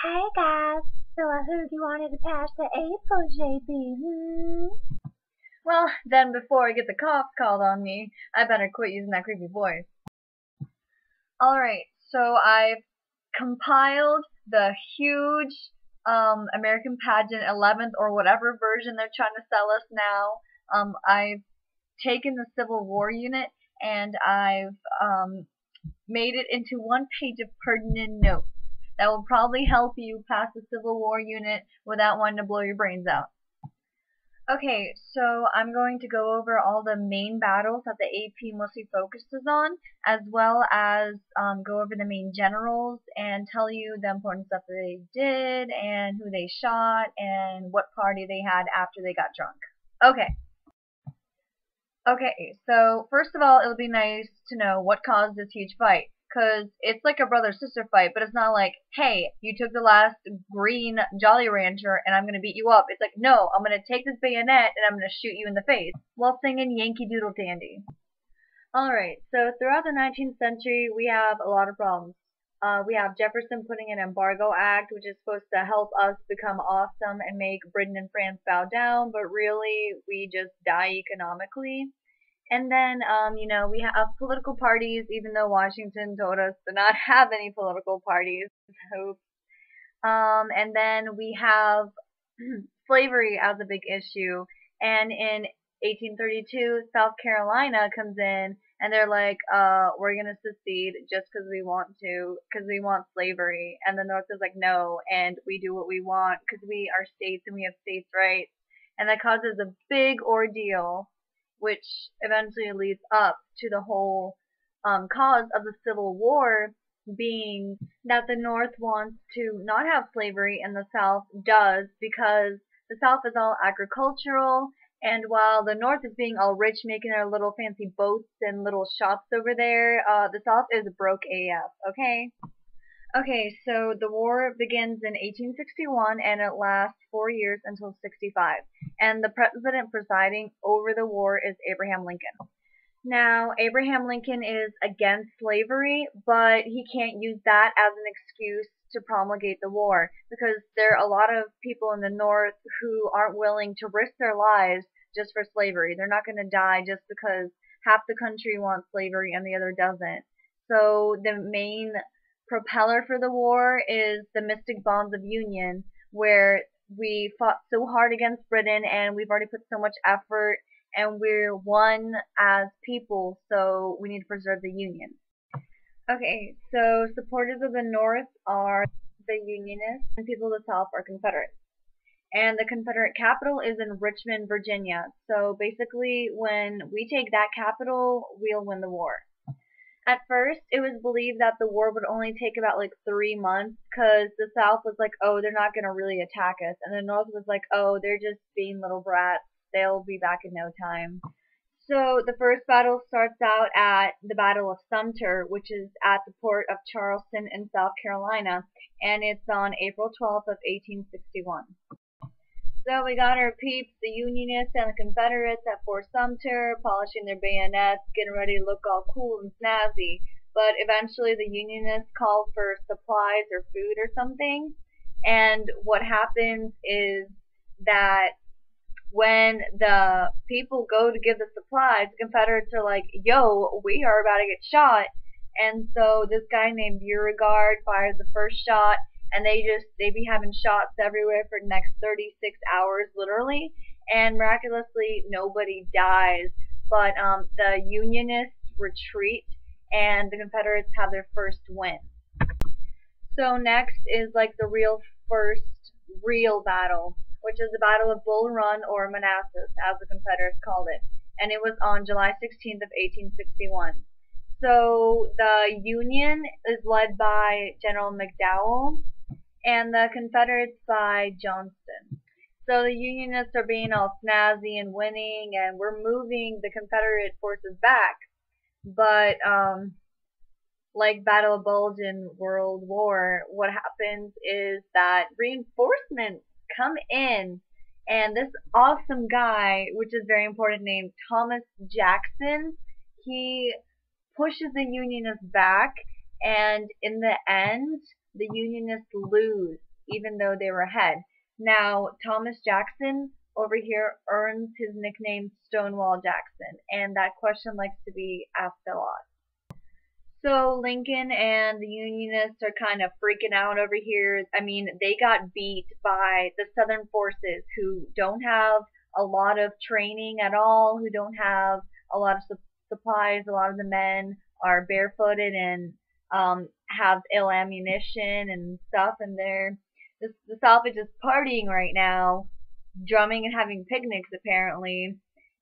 Hey guys, so I heard you wanted to pass the APUSH, AP. Well, then before I get the cops called on me, I better quit using that creepy voice. Alright, so I've compiled the huge American pageant 11th or whatever version they're trying to sell us now. I've taken the Civil War unit and I've made it into one page of pertinent notes that will probably help you pass the Civil War unit without wanting to blow your brains out. Okay, so I'm going to go over all the main battles that the AP mostly focuses on, as well as go over the main generals and tell you the important stuff that they did and who they shot and what party they had after they got drunk. Okay, so first of all, it would be nice to know what caused this huge fight. Because it's like a brother-sister fight, but it's not like, hey, you took the last green Jolly Rancher and I'm going to beat you up. It's like, no, I'm going to take this bayonet and I'm going to shoot you in the face while singing Yankee Doodle Dandy. Alright, so throughout the 19th century, we have a lot of problems. We have Jefferson putting an embargo act, which is supposed to help us become awesome and make Britain and France bow down, but really, we just die economically. And then, we have political parties, even though Washington told us to not have any political parties. And then we have slavery as a big issue. And in 1832, South Carolina comes in, and they're like, we're going to secede just because we want to, because we want slavery. And the North is like, no, and we do what we want because we are states and we have states' rights. And that causes a big ordeal, which eventually leads up to the whole cause of the Civil War being that the North wants to not have slavery and the South does, because the South is all agricultural, and while the North is being all rich, making their little fancy boats and little shops over there, the South is broke AF, okay? Okay, so the war begins in 1861 and it lasts 4 years until 65. And the president presiding over the war is Abraham Lincoln. Now, Abraham Lincoln is against slavery, but he can't use that as an excuse to promulgate the war, because there are a lot of people in the North who aren't willing to risk their lives just for slavery. They're not going to die just because half the country wants slavery and the other doesn't. So the main propeller for the war is the Mystic Bonds of Union, where we fought so hard against Britain and we've already put so much effort and we're one as people, so we need to preserve the Union. Okay, so supporters of the North are the Unionists and people of the South are Confederates. And the Confederate capital is in Richmond, Virginia. So basically, when we take that capital, we'll win the war. At first, it was believed that the war would only take about 3 months, because the South was like, oh, they're not going to really attack us. And the North was like, oh, they're just being little brats. They'll be back in no time. So the first battle starts out at the Battle of Sumter, which is at the port of Charleston in South Carolina. And it's on April 12th of 1861. So we got our peeps, the Unionists and the Confederates at Fort Sumter, polishing their bayonets, getting ready to look all cool and snazzy. But eventually the Unionists called for supplies or food or something. And what happens is that when the people go to give the supplies, the Confederates are like, yo, we are about to get shot. And so this guy named Beauregard fires the first shot. And they be having shots everywhere for the next 36 hours, literally, and miraculously nobody dies. But the Unionists retreat, and the Confederates have their first win. So next is the first real battle, which is the Battle of Bull Run, or Manassas, as the Confederates called it. And it was on July 16th of 1861. So the Union is led by General McDowell, and the Confederates by Johnston. So the Unionists are being all snazzy and winning, and we're moving the Confederate forces back. But, like Battle of Bulge in World War, what happens is that reinforcements come in, and this awesome guy, which is very important, named Thomas Jackson, he pushes the Unionists back, and in the end, the Unionists lose. even though they were ahead. Now, Thomas Jackson over here earns his nickname Stonewall Jackson, and that question likes to be asked a lot. So Lincoln and the Unionists are kind of freaking out over here. I mean, they got beat by the Southern forces who don't have a lot of training at all, who don't have a lot of supplies. A lot of the men are barefooted and have ill ammunition and stuff, and the South is just partying right now, drumming and having picnics apparently.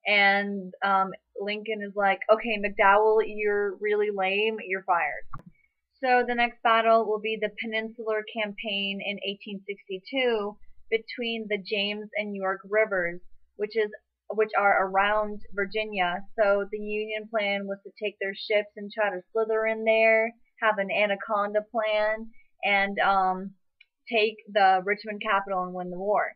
And Lincoln is like, okay, McDowell, you're really lame, you're fired. So the next battle will be the Peninsular Campaign in 1862 between the James and York Rivers, which are around Virginia. So the Union plan was to take their ships and try to slither in there, have an anaconda plan, and take the Richmond capital and win the war.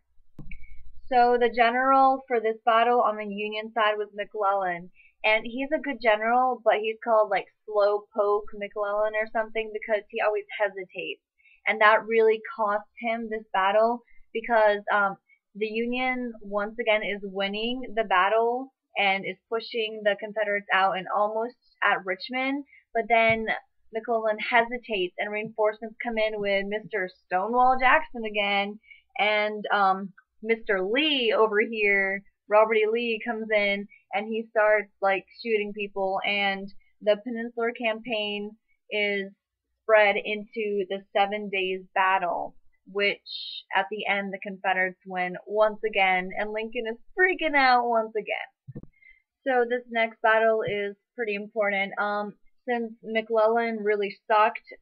So the general for this battle on the Union side was McClellan, and he's a good general, but he's called like Slowpoke McClellan or something because he always hesitates, and that really cost him this battle because the Union once again is winning the battle and is pushing the Confederates out and almost at Richmond, but then McClellan hesitates and reinforcements come in with Mr. Stonewall Jackson again, and Mr. Lee over here, Robert E. Lee, comes in and he starts like shooting people, and the Peninsular Campaign is spread into the 7 days battle, which at the end the Confederates win once again, and Lincoln is freaking out once again. So this next battle is pretty important. Since McClellan really sucked,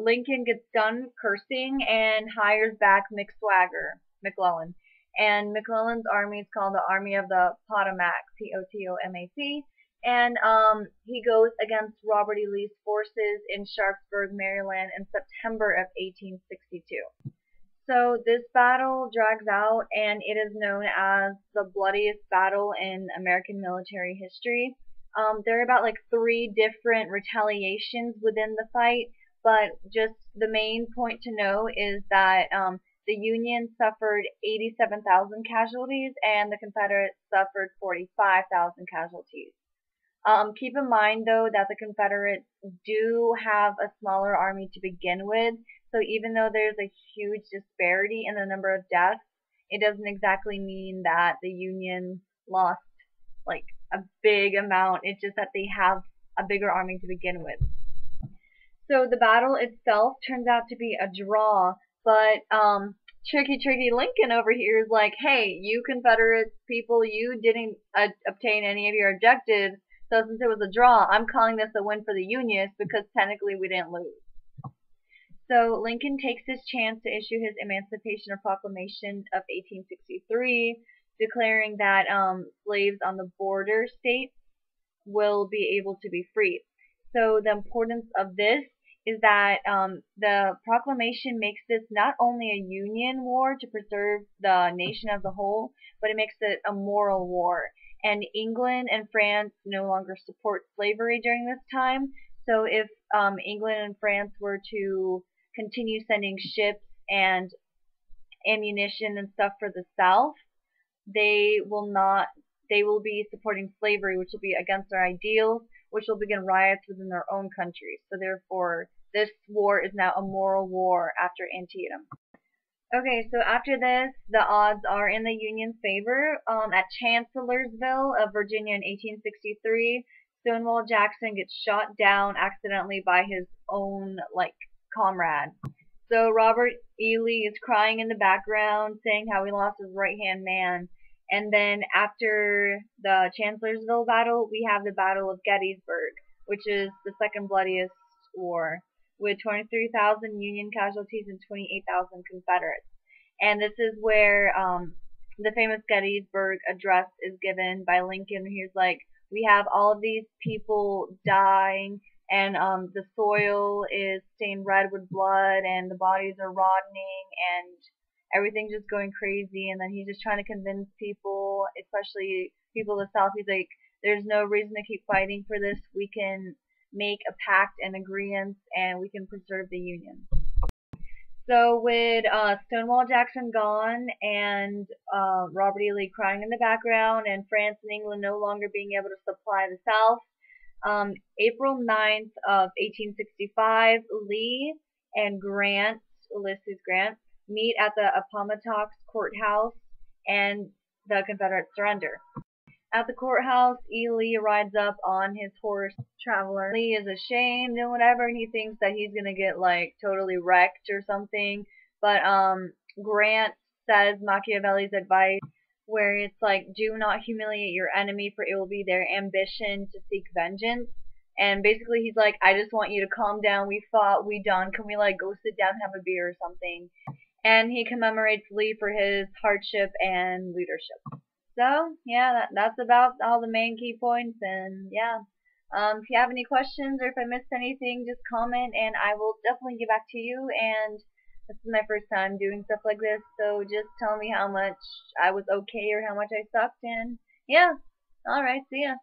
Lincoln gets done cursing and hires back McClellan. And McClellan's army is called the Army of the Potomac, Potomac, and he goes against Robert E. Lee's forces in Sharpsburg, Maryland in September of 1862. So this battle drags out, and it is known as the bloodiest battle in American military history. There are about like 3 different retaliations within the fight, but just the main point to know is that the Union suffered 87,000 casualties and the Confederates suffered 45,000 casualties. Keep in mind though that the Confederates do have a smaller army to begin with, so even though there's a huge disparity in the number of deaths, it doesn't exactly mean that the Union lost like a big amount. It's just that they have a bigger army to begin with. So the battle itself turns out to be a draw, but tricky Lincoln over here is like, hey, you Confederate people, you didn't obtain any of your objectives, so since it was a draw, I'm calling this a win for the Unionists because technically we didn't lose. So Lincoln takes his chance to issue his Emancipation Proclamation of 1863, declaring that slaves on the border states will be able to be freed. So the importance of this is that the proclamation makes this not only a Union war to preserve the nation as a whole, but it makes it a moral war. And England and France no longer support slavery during this time. So if England and France were to continue sending ships and ammunition and stuff for the South, they will be supporting slavery, which will be against their ideals, which will begin riots within their own countries. So therefore, this war is now a moral war after Antietam. Okay, so after this, the odds are in the Union's favor. At Chancellorsville of Virginia in 1863, Stonewall Jackson gets shot down accidentally by his own, comrade. So Robert E. Lee is crying in the background, saying how he lost his right-hand man. And then after the Chancellorsville battle, we have the Battle of Gettysburg, which is the second bloodiest war, with 23,000 Union casualties and 28,000 Confederates. And this is where the famous Gettysburg address is given by Lincoln. He's like, we have all of these people dying, and the soil is stained red with blood, and the bodies are rotting, and everything's just going crazy. And then he's just trying to convince people, especially people of the South. He's like, there's no reason to keep fighting for this. We can make a pact and agreements, and we can preserve the Union. So with Stonewall Jackson gone and Robert E. Lee crying in the background and France and England no longer being able to supply the South, April 9th of 1865, Lee and Grant, Ulysses Grant, meet at the Appomattox courthouse and the Confederates surrender. At the courthouse, E. Lee rides up on his horse, Traveler. Lee is ashamed and whatever, and he thinks that he's gonna get like totally wrecked or something. But Grant says Machiavelli's advice, where it's like, do not humiliate your enemy, for it will be their ambition to seek vengeance. And basically, he's like, I just want you to calm down. We fought, we done. Can we like go sit down and have a beer or something? And he commemorates Lee for his hardship and leadership. So, yeah, that's about all the main key points, and yeah. If you have any questions or if I missed anything, just comment and I will definitely get back to you. And this is my first time doing stuff like this, so just tell me how much I was okay or how much I sucked, and yeah. Alright, see ya.